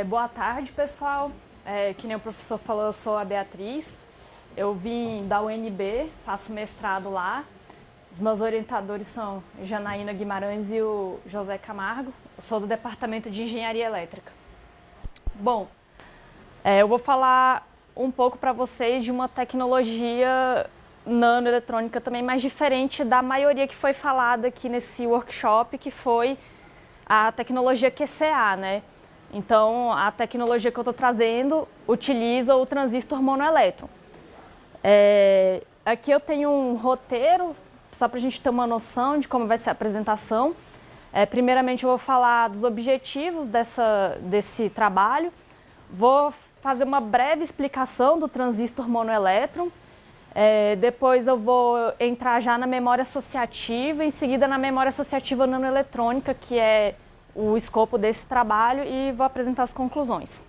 Boa tarde, pessoal. Que nem o professor falou, eu sou a Beatriz. Eu vim da UNB, faço mestrado lá. Os meus orientadores são Janaína Guimarães e o José Camargo. Eu sou do Departamento de Engenharia Elétrica. Bom, eu vou falar um pouco para vocês de uma tecnologia nanoeletrônica também mais diferente da maioria que foi falada aqui nesse workshop, que foi a tecnologia QCA, né? Então, a tecnologia que eu estou trazendo utiliza o transistor monoelétron. Aqui eu tenho um roteiro, só para a gente ter uma noção de como vai ser a apresentação. Primeiramente, eu vou falar dos objetivos desse trabalho. Vou fazer uma breve explicação do transistor monoelétron. Depois eu vou entrar já na memória associativa, em seguida na memória associativa nanoeletrônica, que é o escopo desse trabalho, e vou apresentar as conclusões.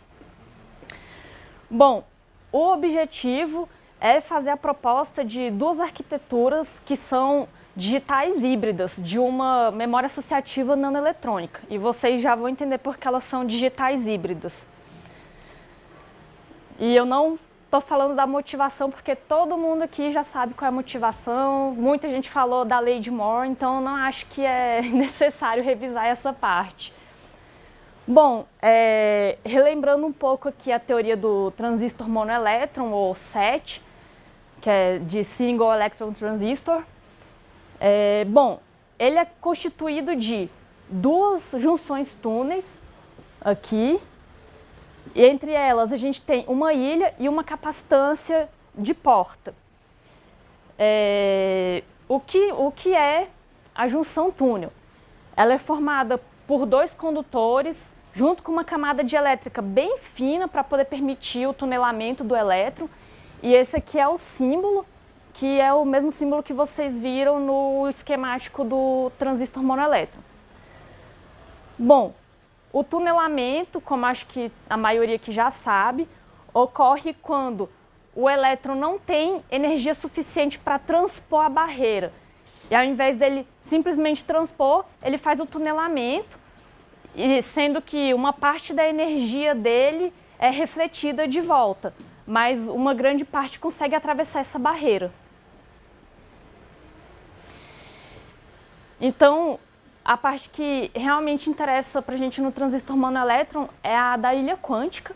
Bom, o objetivo é fazer a proposta de duas arquiteturas que são digitais híbridas de uma memória associativa nanoeletrônica. E vocês já vão entender por que elas são digitais híbridas. E eu não estou falando da motivação, porque todo mundo aqui já sabe qual é a motivação. Muita gente falou da lei de Moore, então não acho que é necessário revisar essa parte. Bom, relembrando um pouco aqui a teoria do transistor monoelétron, ou SET, que é de Single Electron Transistor. Bom, ele é constituído de duas junções túneis aqui, e entre elas a gente tem uma ilha e uma capacitância de porta. O que é a junção túnel? Ela é formada por dois condutores, junto com uma camada de elétrica bem fina para poder permitir o tunelamento do elétron. E esse aqui é o símbolo, que é o mesmo símbolo que vocês viram no esquemático do transistor monoelétron. Bom, o tunelamento, como acho que a maioria aqui já sabe, ocorre quando o elétron não tem energia suficiente para transpor a barreira. E ao invés dele simplesmente transpor, ele faz o tunelamento, e sendo que uma parte da energia dele é refletida de volta, mas uma grande parte consegue atravessar essa barreira. Então, a parte que realmente interessa para a gente no transistor monoelétron é a da ilha quântica,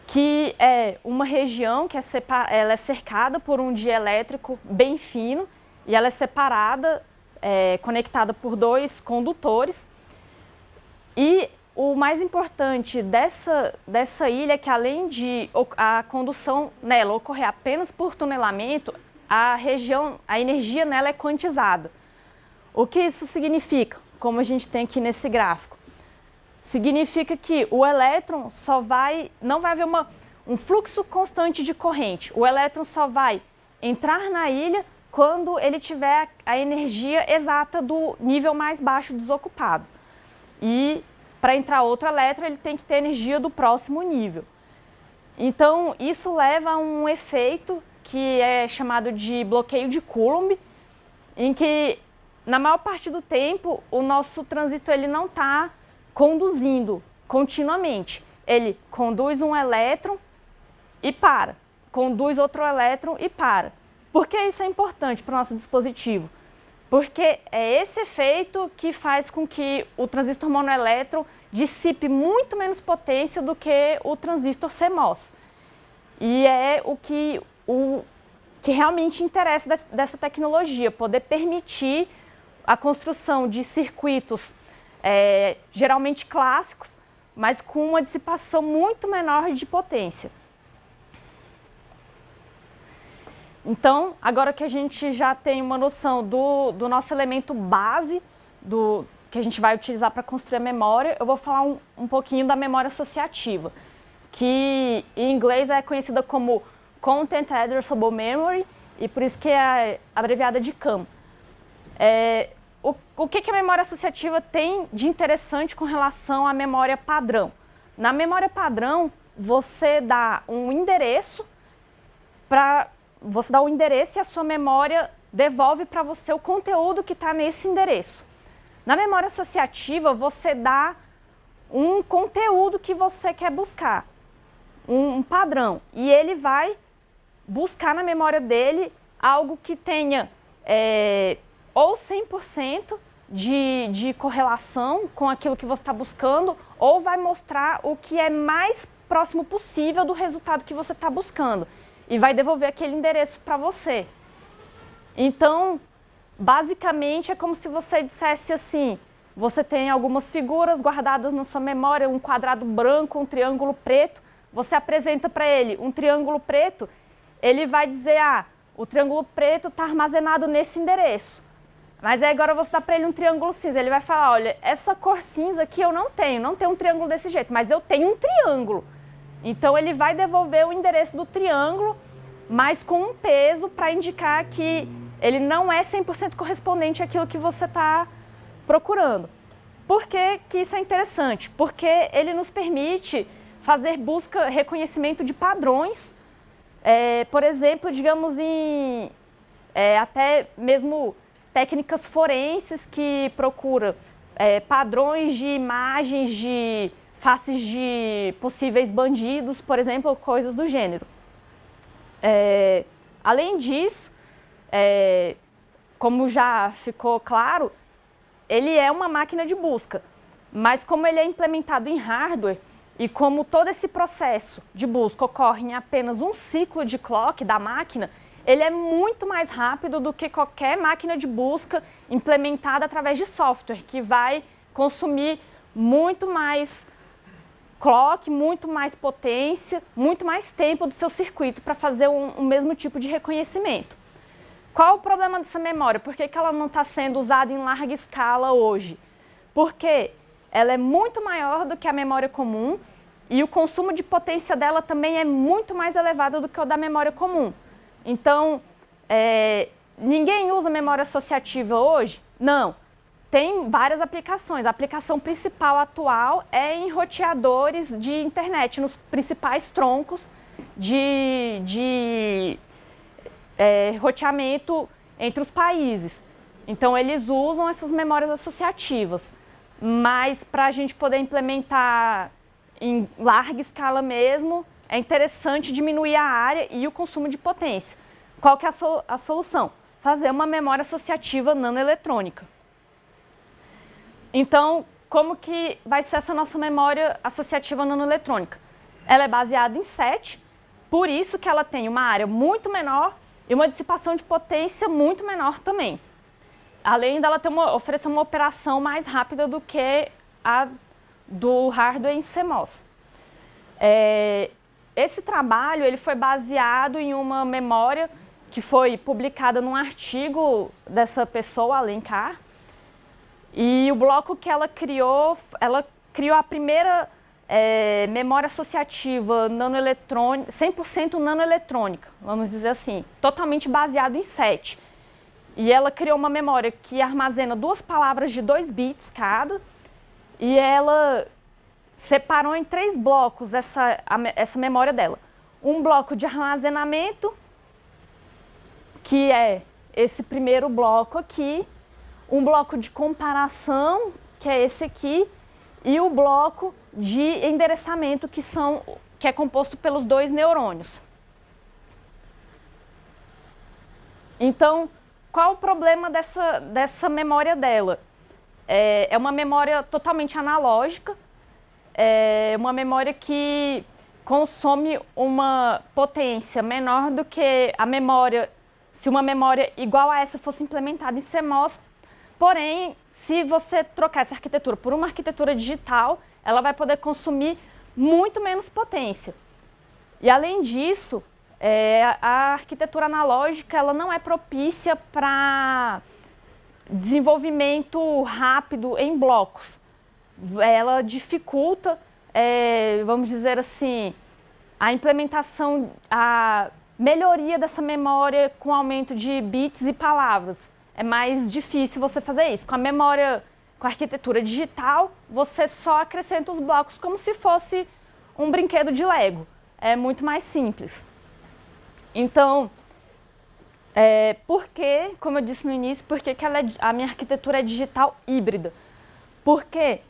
que é uma região que ela é cercada por um dielétrico bem fino, e ela é separada, conectada por dois condutores. E o mais importante dessa ilha é que, além de a condução nela ocorrer apenas por tunelamento, a energia nela é quantizada. O que isso significa? Como a gente tem aqui nesse gráfico. Significa que o elétron não vai haver um fluxo constante de corrente. O elétron só vai entrar na ilha quando ele tiver a energia exata do nível mais baixo desocupado. E para entrar outro elétron, ele tem que ter energia do próximo nível. Então, isso leva a um efeito que é chamado de bloqueio de Coulomb, em que, na maior parte do tempo, o nosso transistor ele não está conduzindo continuamente. Ele conduz um elétron e para, conduz outro elétron e para. Por que isso é importante para o nosso dispositivo? Porque é esse efeito que faz com que o transistor monoelétron dissipe muito menos potência do que o transistor CMOS. E é o que realmente interessa dessa tecnologia, poder permitir a construção de circuitos geralmente clássicos, mas com uma dissipação muito menor de potência. Então, agora que a gente já tem uma noção do nosso elemento base, que a gente vai utilizar para construir a memória, eu vou falar um pouquinho da memória associativa, que em inglês é conhecida como Content Addressable Memory, e por isso que é abreviada de CAM. O que a memória associativa tem de interessante com relação à memória padrão? Na memória padrão, você dá um endereço e a sua memória devolve para você o conteúdo que está nesse endereço. Na memória associativa, você dá um conteúdo que você quer buscar, um padrão. E ele vai buscar na memória dele algo que tenha ou 100% de correlação com aquilo que você está buscando, ou vai mostrar o que é mais próximo possível do resultado que você está buscando. E vai devolver aquele endereço para você. Então, basicamente, é como se você dissesse assim, você tem algumas figuras guardadas na sua memória, um quadrado branco, um triângulo preto, você apresenta para ele um triângulo preto, ele vai dizer, o triângulo preto está armazenado nesse endereço. Mas aí agora você dá para ele um triângulo cinza, ele vai falar, olha, essa cor cinza aqui eu não tenho um triângulo desse jeito, mas eu tenho um triângulo. Então ele vai devolver o endereço do triângulo, mas com um peso para indicar que ele não é 100% correspondente àquilo que você está procurando. Por que que isso é interessante? Porque ele nos permite fazer busca, reconhecimento de padrões, por exemplo, digamos até mesmo técnicas forenses que procuram padrões de imagens de faces de possíveis bandidos, por exemplo, coisas do gênero. Além disso, como já ficou claro, ele é uma máquina de busca, mas como ele é implementado em hardware e como todo esse processo de busca ocorre em apenas um ciclo de clock da máquina, ele é muito mais rápido do que qualquer máquina de busca implementada através de software, que vai consumir muito mais clock, muito mais potência, muito mais tempo do seu circuito para fazer o mesmo tipo de reconhecimento. Qual o problema dessa memória? Por que ela não está sendo usada em larga escala hoje? Porque ela é muito maior do que a memória comum e o consumo de potência dela também é muito mais elevado do que o da memória comum. Então, ninguém usa memória associativa hoje? Não. Tem várias aplicações. A aplicação principal atual é em roteadores de internet, nos principais troncos de roteamento entre os países. Então, eles usam essas memórias associativas. Mas, para a gente poder implementar em larga escala mesmo, é interessante diminuir a área e o consumo de potência. Qual que é a solução? Fazer uma memória associativa nanoeletrônica. Então, como que vai ser essa nossa memória associativa nanoeletrônica? Ela é baseada em SET, por isso que ela tem uma área muito menor e uma dissipação de potência muito menor também. Além dela oferecer uma operação mais rápida do que a do hardware em CMOS. Esse trabalho ele foi baseado em uma memória que foi publicada num artigo dessa pessoa, Alencar, e o bloco que ela criou a primeira memória associativa 100% nanoeletrônica, vamos dizer assim, totalmente baseado em SET. E ela criou uma memória que armazena 2 palavras de 2 bits cada, e ela separou em 3 blocos essa memória dela. Um bloco de armazenamento, que é esse primeiro bloco aqui, um bloco de comparação, que é esse aqui, e o bloco de endereçamento, que é composto pelos 2 neurônios. Então, qual o problema dessa memória dela? É uma memória totalmente analógica, é uma memória que consome uma potência menor do que a memória, se uma memória igual a essa fosse implementada em CMOS. Porém, se você trocar essa arquitetura por uma arquitetura digital, ela vai poder consumir muito menos potência. E além disso, a arquitetura analógica ela não é propícia para desenvolvimento rápido em blocos. Ela dificulta, vamos dizer assim, a implementação, a melhoria dessa memória com aumento de bits e palavras. É mais difícil você fazer isso. Com a memória, com a arquitetura digital, você só acrescenta os blocos como se fosse um brinquedo de Lego. É muito mais simples. Então, por que, como eu disse no início, por que a minha arquitetura é digital híbrida? Porque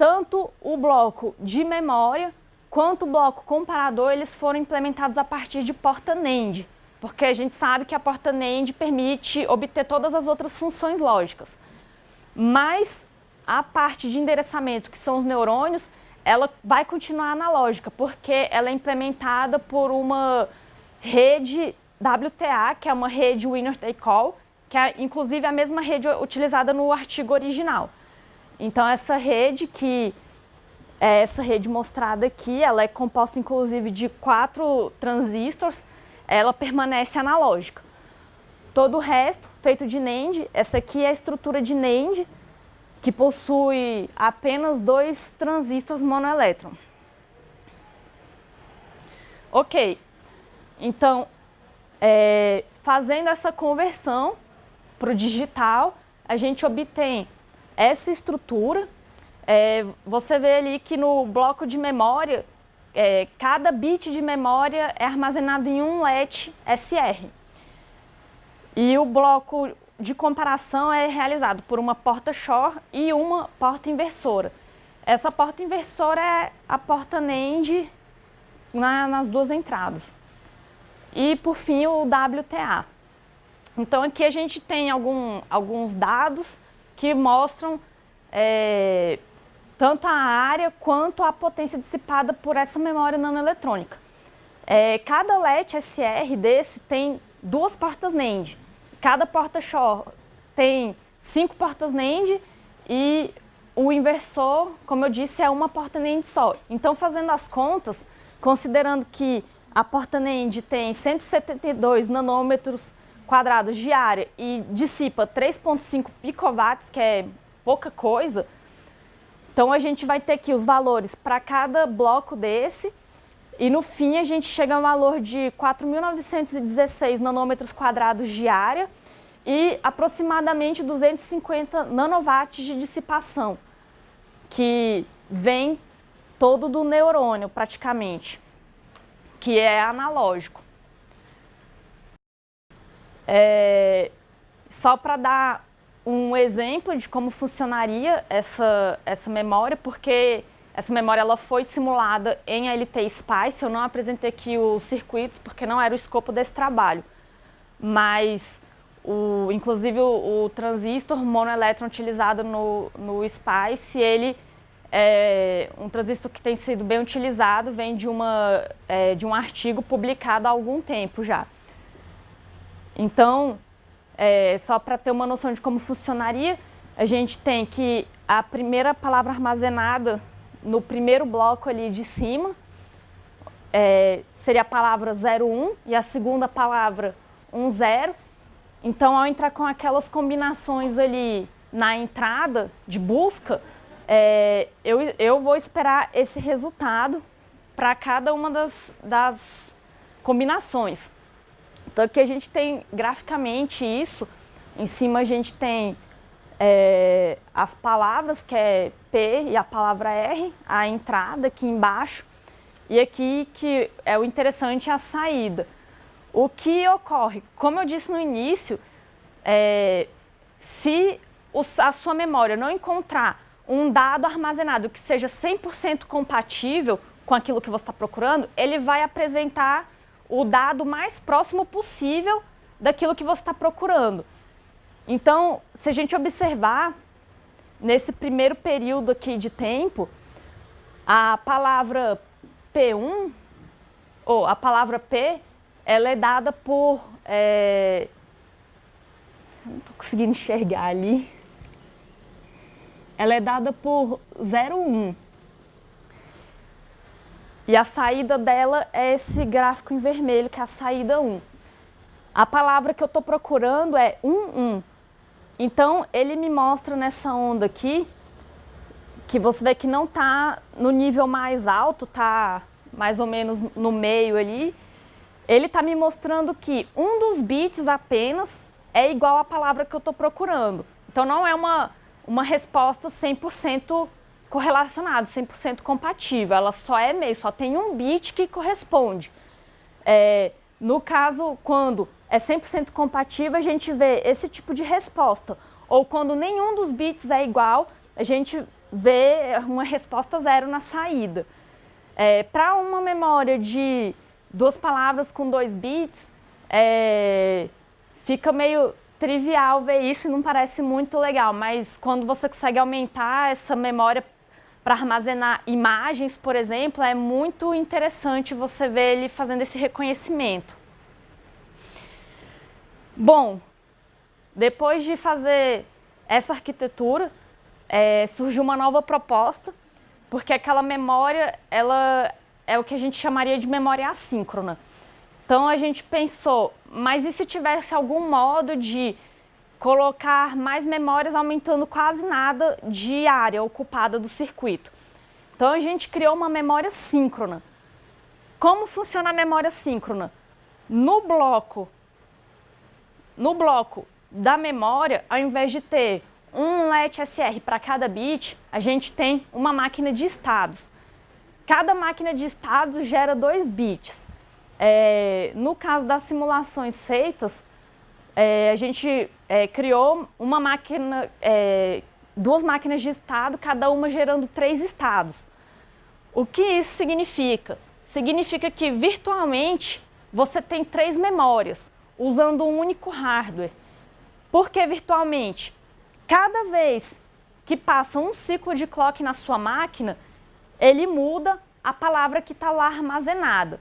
tanto o bloco de memória quanto o bloco comparador, eles foram implementados a partir de porta NAND, porque a gente sabe que a porta NAND permite obter todas as outras funções lógicas. Mas a parte de endereçamento, que são os neurônios, ela vai continuar analógica, porque ela é implementada por uma rede WTA, que é uma rede Winner Take All, que é inclusive a mesma rede utilizada no artigo original. Então essa rede essa rede mostrada aqui, ela é composta inclusive de 4 transistores, ela permanece analógica. Todo o resto, feito de NAND, essa aqui é a estrutura de NAND, que possui apenas 2 transistores monoelétron. Ok, então, fazendo essa conversão para o digital, a gente obtém essa estrutura. Você vê ali que no bloco de memória, cada bit de memória é armazenado em um LET SR. E o bloco de comparação é realizado por uma porta Shor e uma porta inversora. Essa porta inversora é a porta NAND nas 2 entradas. E, por fim, o WTA. Então, aqui a gente tem alguns dados que mostram tanto a área quanto a potência dissipada por essa memória nanoeletrônica. Cada LET SR desse tem 2 portas NAND. Cada porta Shor tem 5 portas NAND e o inversor, como eu disse, é uma porta NAND só. Então, fazendo as contas, considerando que a porta NAND tem 172 nanômetros quadrados de área e dissipa 3,5 picowatts, que é pouca coisa, então a gente vai ter aqui os valores para cada bloco desse, e no fim a gente chega a um valor de 4.916 nanômetros quadrados de área e aproximadamente 250 nanowatts de dissipação, que vem todo do neurônio praticamente, que é analógico. Só para dar um exemplo de como funcionaria essa memória, porque essa memória ela foi simulada em LT Spice. Eu não apresentei aqui os circuitos porque não era o escopo desse trabalho, mas inclusive o transistor monoelétron utilizado no Spice, ele é um transistor que tem sido bem utilizado, vem de um artigo publicado há algum tempo já. Então, só para ter uma noção de como funcionaria, a gente tem que a primeira palavra armazenada no primeiro bloco ali de cima seria a palavra 01 e a segunda palavra 10. Então, ao entrar com aquelas combinações ali na entrada de busca, eu vou esperar esse resultado para cada uma das combinações. Então, aqui a gente tem graficamente isso. Em cima a gente tem as palavras, que é P e a palavra R, a entrada aqui embaixo. E aqui, que é o interessante, é a saída. O que ocorre? Como eu disse no início, se a sua memória não encontrar um dado armazenado que seja 100% compatível com aquilo que você está procurando, ele vai apresentar o dado mais próximo possível daquilo que você está procurando. Então, se a gente observar, nesse primeiro período aqui de tempo, a palavra P1, ou a palavra P, ela é dada por... não estou conseguindo enxergar ali. Ela é dada por 01. E a saída dela é esse gráfico em vermelho, que é a saída 1. A palavra que eu estou procurando é 11. Então, ele me mostra nessa onda aqui, que você vê que não está no nível mais alto, está mais ou menos no meio ali. Ele está me mostrando que um dos bits apenas é igual à palavra que eu estou procurando. Então, não é uma resposta 100% correlacionada, 100% compatível. Ela só é meio, só tem um bit que corresponde. No caso, quando é 100% compatível, a gente vê esse tipo de resposta. Ou quando nenhum dos bits é igual, a gente ver uma resposta 0 na saída. Para uma memória de 2 palavras com 2 bits, fica meio trivial ver isso e não parece muito legal, mas quando você consegue aumentar essa memória para armazenar imagens, por exemplo, é muito interessante você ver ele fazendo esse reconhecimento. Bom, depois de fazer essa arquitetura, surgiu uma nova proposta, porque aquela memória ela é o que a gente chamaria de memória assíncrona. Então a gente pensou, mas e se tivesse algum modo de colocar mais memórias aumentando quase nada de área ocupada do circuito? Então a gente criou uma memória síncrona. Como funciona a memória síncrona? No bloco da memória, ao invés de ter um LET-SR para cada bit, a gente tem uma máquina de estados. Cada máquina de estados gera 2 bits. No caso das simulações feitas, a gente criou uma máquina, 2 máquinas de estado, cada uma gerando 3 estados. O que isso significa? Significa que virtualmente você tem 3 memórias, usando um único hardware. Por que virtualmente? Cada vez que passa um ciclo de clock na sua máquina, ele muda a palavra que está lá armazenada.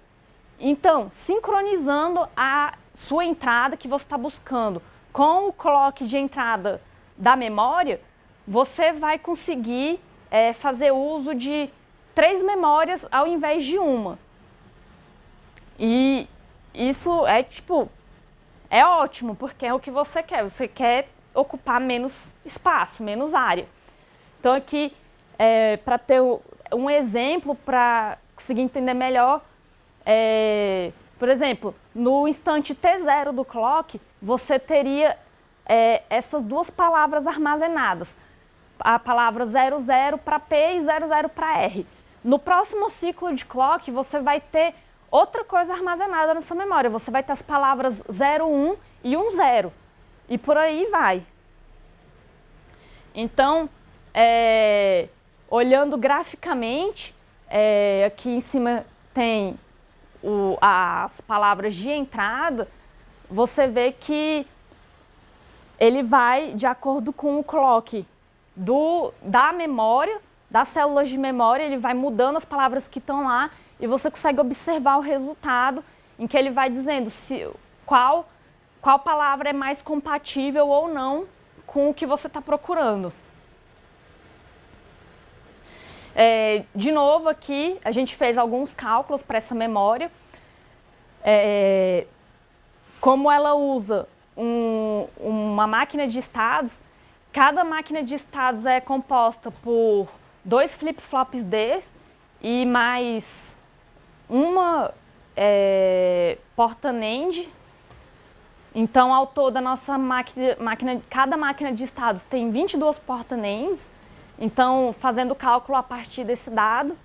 Então, sincronizando a sua entrada que você está buscando com o clock de entrada da memória, você vai conseguir fazer uso de 3 memórias ao invés de uma. E isso é ótimo, porque é o que você quer. Você quer ocupar menos espaço, menos área. Então aqui, para ter um exemplo, para conseguir entender melhor, por exemplo, no instante T0 do clock, você teria essas 2 palavras armazenadas. A palavra 00 para P e 00 para R. No próximo ciclo de clock, você vai ter outra coisa armazenada na sua memória. Você vai ter as palavras 01 e 10. E por aí vai. Então, olhando graficamente, aqui em cima tem as palavras de entrada, você vê que ele vai de acordo com o clock da memória, das células de memória, ele vai mudando as palavras que estão lá e você consegue observar o resultado em que ele vai dizendo qual palavra é mais compatível ou não com o que você está procurando. De novo aqui, a gente fez alguns cálculos para essa memória. Como ela usa uma máquina de estados, cada máquina de estados é composta por 2 flip-flops D e mais uma porta NAND. Então, ao todo, a nossa cada máquina de estados tem 22 portas NANDs. Então, fazendo o cálculo a partir desse dado,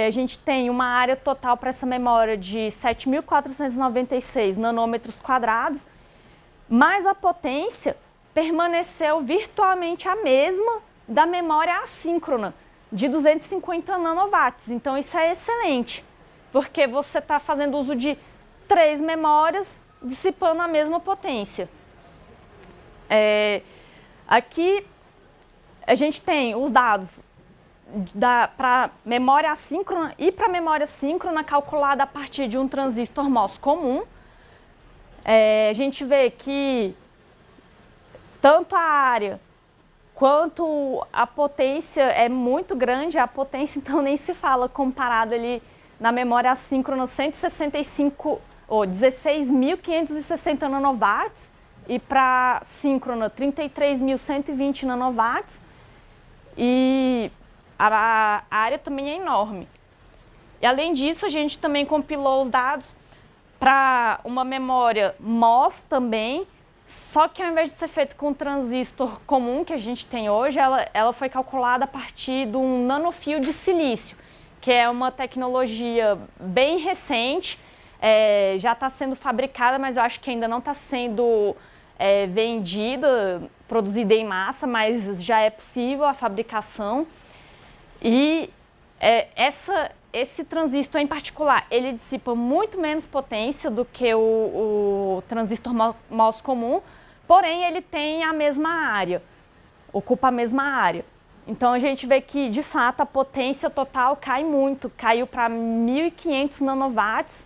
a gente tem uma área total para essa memória de 7.496 nanômetros quadrados, mas a potência permaneceu virtualmente a mesma da memória assíncrona, de 250 nanowatts. Então, isso é excelente, porque você está fazendo uso de 3 memórias, dissipando a mesma potência. Aqui, a gente tem os dados para memória assíncrona e para memória síncrona calculada a partir de um transistor MOS comum. A gente vê que tanto a área quanto a potência é muito grande. A potência, então, nem se fala comparado ali na memória assíncrona 16.560 nanowatts e para síncrona 33.120 nanowatts. E a área também é enorme. E além disso, a gente também compilou os dados para uma memória MOS também, só que ao invés de ser feito com um transistor comum que a gente tem hoje, ela foi calculada a partir de um nanofio de silício, que é uma tecnologia bem recente, já está sendo fabricada, mas eu acho que ainda não está sendo vendida, produzida em massa, mas já é possível a fabricação. E esse transistor em particular, ele dissipa muito menos potência do que o transistor MOS comum, porém ele tem a mesma área, ocupa a mesma área. Então a gente vê que, de fato, a potência total cai muito, caiu para 1.500 nanowatts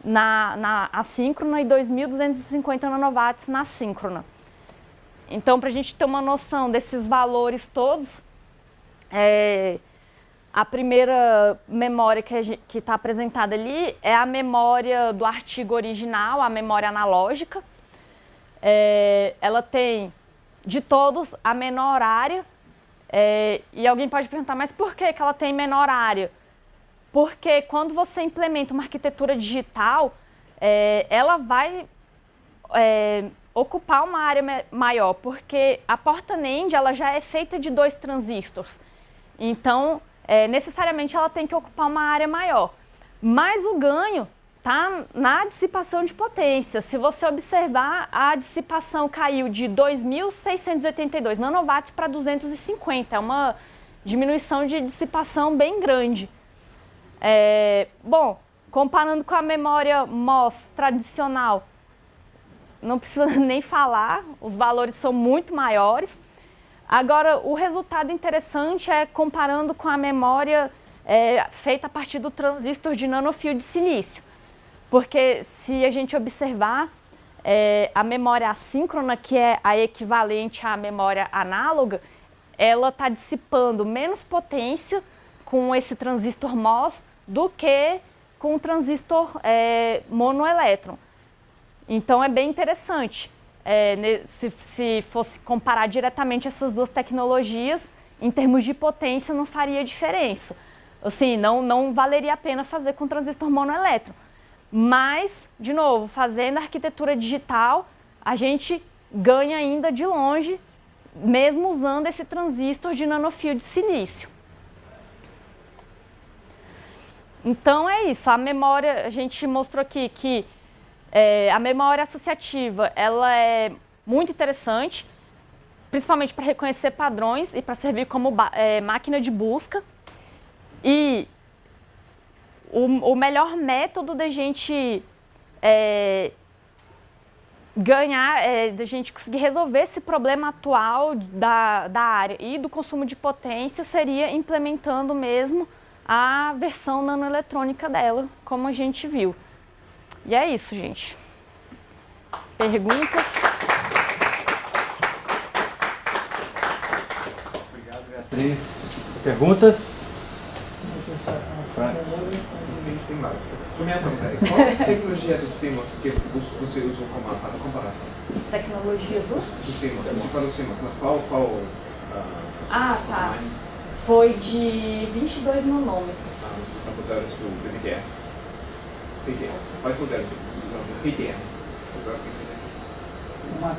na assíncrona e 2.250 nanowatts na síncrona. Então, para a gente ter uma noção desses valores todos, a primeira memória que está apresentada ali é a memória do artigo original, a memória analógica. Ela tem, de todos, a menor área. E alguém pode perguntar, mas por que ela tem menor área? Porque quando você implementa uma arquitetura digital, ela vai ocupar uma área maior, porque a porta NAND ela já é feita de 2 transistores. Então, necessariamente ela tem que ocupar uma área maior. Mas o ganho está na dissipação de potência. Se você observar, a dissipação caiu de 2.682 nanowatts para 250. É uma diminuição de dissipação bem grande. Bom, comparando com a memória MOS tradicional, não precisa nem falar, os valores são muito maiores. Agora, o resultado interessante é comparando com a memória feita a partir do transistor de nanofio de silício. Porque se a gente observar, a memória assíncrona, que é a equivalente à memória análoga, ela está dissipando menos potência com esse transistor MOS do que com o transistor monoelétron. Então é bem interessante. Se fosse comparar diretamente essas duas tecnologias, em termos de potência não faria diferença. Assim, não valeria a pena fazer com transistor monoelétron. Mas, de novo, fazendo arquitetura digital, a gente ganha ainda de longe, mesmo usando esse transistor de nanofio de silício. Então é isso, a memória, a gente mostrou aqui que a memória associativa, ela é muito interessante, principalmente para reconhecer padrões e para servir como máquina de busca. E o melhor método da gente ganhar, da gente conseguir resolver esse problema atual da área e do consumo de potência seria implementando mesmo a versão nanoeletrônica dela, como a gente viu. E é isso, gente. Perguntas? Obrigado, Beatriz. Perguntas? Qual tecnologia do CMOS que você usou como comparação? Tecnologia do CMOS. Você falou CMOS, mas qual tá. Foi de 22 nanômetros. Os computadores do PTM. PTM. Quais modelos do PTM? Uma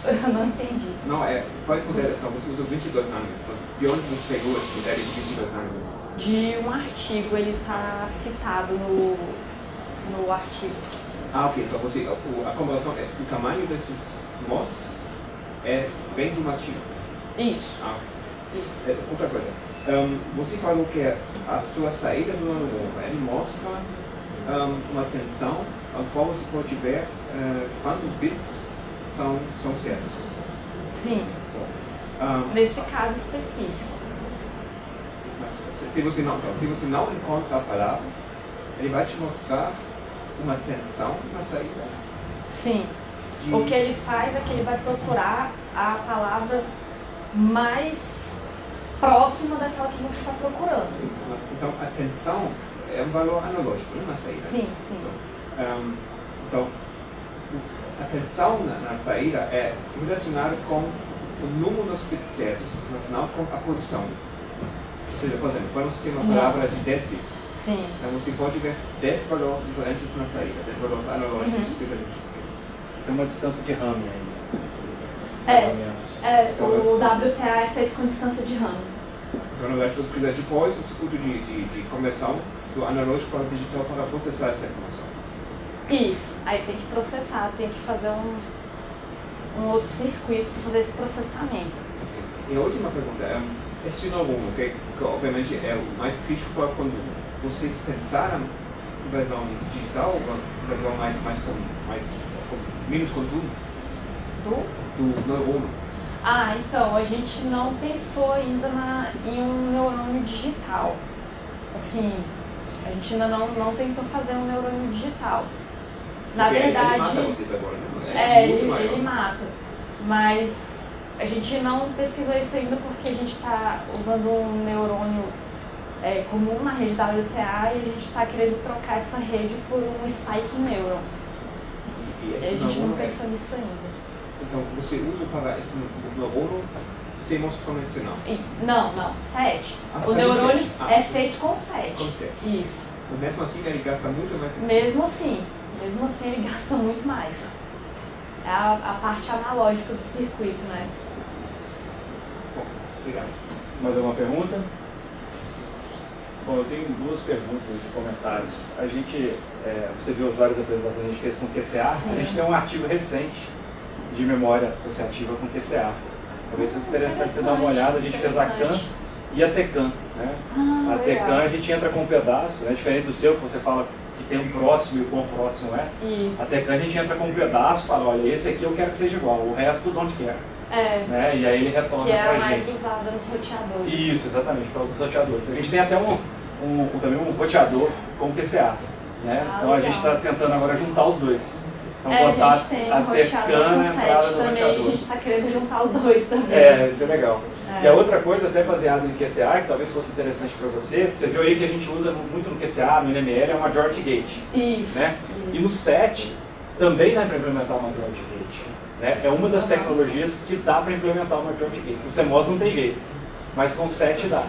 Eu não entendi. Não, quais modelos? Então, você usou 22 nanômetros. De onde você pegou esse modelo de 22 nanômetros? De um artigo, ele está citado no artigo. Ok. Então, a comparação o tamanho desses MOS vem do artigo. Isso. Isso. Outra coisa. Você falou que a sua saída do nanômetro, ele mostra uma tensão a qual você pode ver quantos bits são certos. Sim. Nesse caso específico. Se você não encontra a palavra, ele vai te mostrar uma tensão na saída. Sim. O que ele faz é que ele vai procurar a palavra mais próxima daquela que você está procurando. Sim, então a tensão é um valor analógico, na saída. Sim. Então, a tensão na saída é relacionada com o número dos bits certos, mas não com a posição dos. Ou seja, por exemplo, quando você tem uma palavra de 10 bits, Sim. então você pode ver 10 valores diferentes na saída, 10 valores analógicos diferentes. Tem uma distância de RAM aí. O WTA é feito com distância de RAM. Então, na verdade, se você quiser depois o circuito de conversão do analógico para o digital para processar essa informação. Isso. Aí tem que processar, tem que fazer um outro circuito para fazer esse processamento. E a última pergunta, esse novo, que obviamente é o mais crítico para o consumo, vocês pensaram em versão digital ou versão com menos consumo do neurônio? Então, a gente não pensou ainda em um neurônio digital. Assim, a gente ainda não tentou fazer um neurônio digital. Na Porque verdade, ele mata vocês agora, né? ele mata. Mas a gente não pesquisou isso ainda porque a gente está usando um neurônio comum na rede da WTA e a gente está querendo trocar essa rede por um spike neuron. E A gente não pensou nisso ainda. Então, você usa para esse neurônio CMOS convencional? Não, 7. O foi neurônio 7. é feito com 7. Com 7. Isso. Mas mesmo assim, ele gasta muito mais? Mesmo assim ele gasta muito mais. É a parte analógica do circuito, né? Bom, obrigado. Mais alguma pergunta? Bom, eu tenho duas perguntas e comentários. A gente, você viu as várias apresentações que a gente fez com QCA, Sim. a gente tem um artigo recente de memória associativa com QCA. Talvez seja interessante você dar uma olhada, a gente fez a CAN e a TECAN. Né? A TECAN a gente entra com um pedaço, né? Diferente do seu, que você fala que tem um próximo e o quão próximo é. Isso. A TECAN a gente entra com um pedaço e fala, olha, esse aqui eu quero que seja igual, o resto don't care. Né? E aí ele retorna que pra é a mais gente. usada nos roteadores. Isso, exatamente, para os roteadores. A gente tem até também um roteador com QCA. Né? Então a gente está tentando agora juntar os dois. Então botar a gente tem a um roteador TECAN na com 7 entrada do também, roteador. a gente está querendo juntar os dois também. Isso é legal. E a outra coisa, até baseada em QCA, que talvez fosse interessante para você, você viu aí que a gente usa muito no QCA, no NML, é uma Majority Gate. Isso. Né? E no 7 também dá para implementar uma Majority Gate. Né? É uma das tecnologias que dá para implementar uma Majority Gate. No CMOS não tem jeito, mas com 7 dá.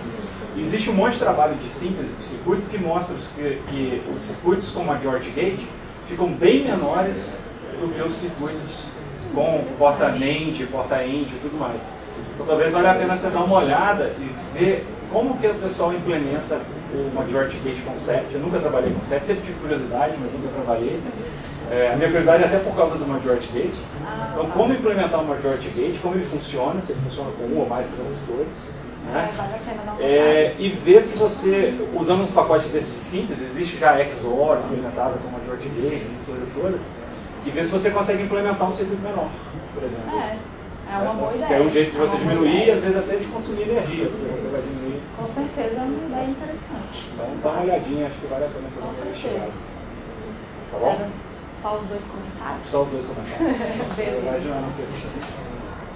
E existe um monte de trabalho de síntese de circuitos que mostra que os circuitos com Majority Gate ficam bem menores do que os circuitos com porta NAND, porta END e tudo mais. Então talvez valha a pena você dar uma olhada e ver como que o pessoal implementa o Majority Gate com 7. Eu nunca trabalhei com 7, sempre tive curiosidade, mas nunca trabalhei. A minha curiosidade é até por causa do Majority Gate. Então como implementar o Majority Gate, como ele funciona, se ele funciona com um ou mais transistores. Né? Vale a pena dar uma olhada. E ver se você, usando um pacote desse de síntese, existe já XOR implementado com Majority Gate, essas coisas todas, e ver se você consegue implementar um circuito menor, por exemplo. É uma boa ideia. Que é um jeito de você diminuir e às vezes até de consumir energia, porque você vai diminuir. Com certeza é uma ideia interessante. Então dá uma olhadinha, acho que vale a pena fazer uma investigada. Tá bom? Era só os dois comentários? Só os dois comentários. Beleza.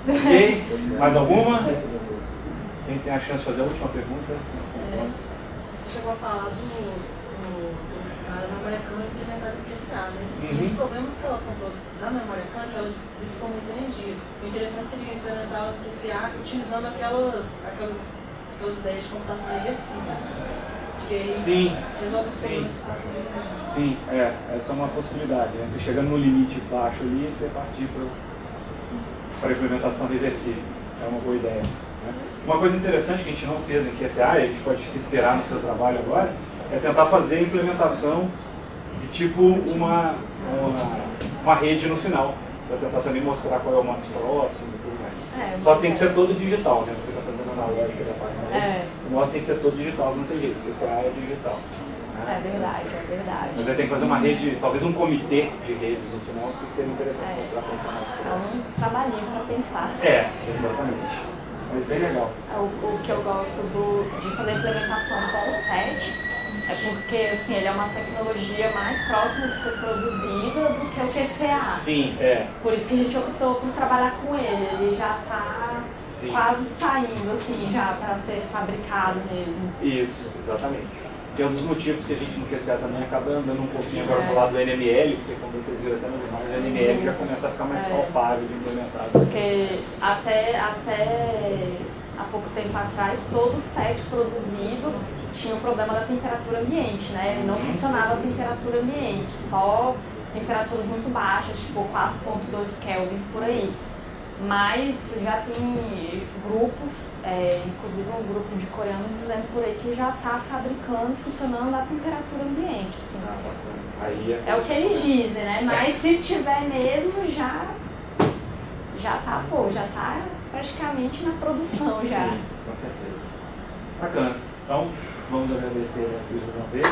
Ok? Mais alguma? Quem tem a chance de fazer a última pergunta? Você chegou a falar da memória CAN implementada em QCA, né? Um dos problemas que ela apontou na memória CAN é que ela disse com muita energia. O interessante seria implementar o QCA utilizando aquelas ideias de computação reversível. Porque aí resolve esse problema de facilidade. Sim, essa é uma possibilidade. Né? Você chegando no limite baixo ali, você partir para a implementação reversível. É uma boa ideia. Né? Uma coisa interessante que a gente não fez em QCA, e a gente pode se inspirar no seu trabalho agora, é tentar fazer a implementação de tipo uma rede no final, para tentar também mostrar qual é o mais próximo e tudo mais. Só que tem que ser todo digital, né? Você está fazendo analógica da página. O nosso tem que ser todo digital, não tem jeito, QCA é digital. Né? É verdade. Mas aí tem que fazer uma rede, talvez um comitê de redes no final, que seria interessante mostrar qual é o mais próximo. É um trabalhinho para pensar. Exatamente. Mas bem legal. O que eu gosto de fazer a implementação com o 7 é porque assim, ele é uma tecnologia mais próxima de ser produzida do que o QCA. Sim, Por isso que a gente optou por trabalhar com ele. Ele já está quase saindo assim, já para ser fabricado mesmo. Isso, exatamente. Que é um dos motivos que a gente no QCA também acaba andando um pouquinho agora pro lado do NML, porque como vocês viram até no demais, o NML já começa a ficar mais palpável de implementado. Porque até há pouco tempo atrás, todo o set produzido tinha o problema da temperatura ambiente, né? Ele não funcionava a temperatura ambiente, só temperaturas muito baixas, tipo 4.2 kelvins por aí. Mas já tem grupos, inclusive um grupo de coreanos dizendo por aí que já está fabricando, funcionando a temperatura ambiente. Assim. Aí é o que eles dizem, né? Mas se tiver mesmo, já já tá praticamente na produção já. Sim, com certeza. Bacana. Então, vamos agradecer a Cris uma vez.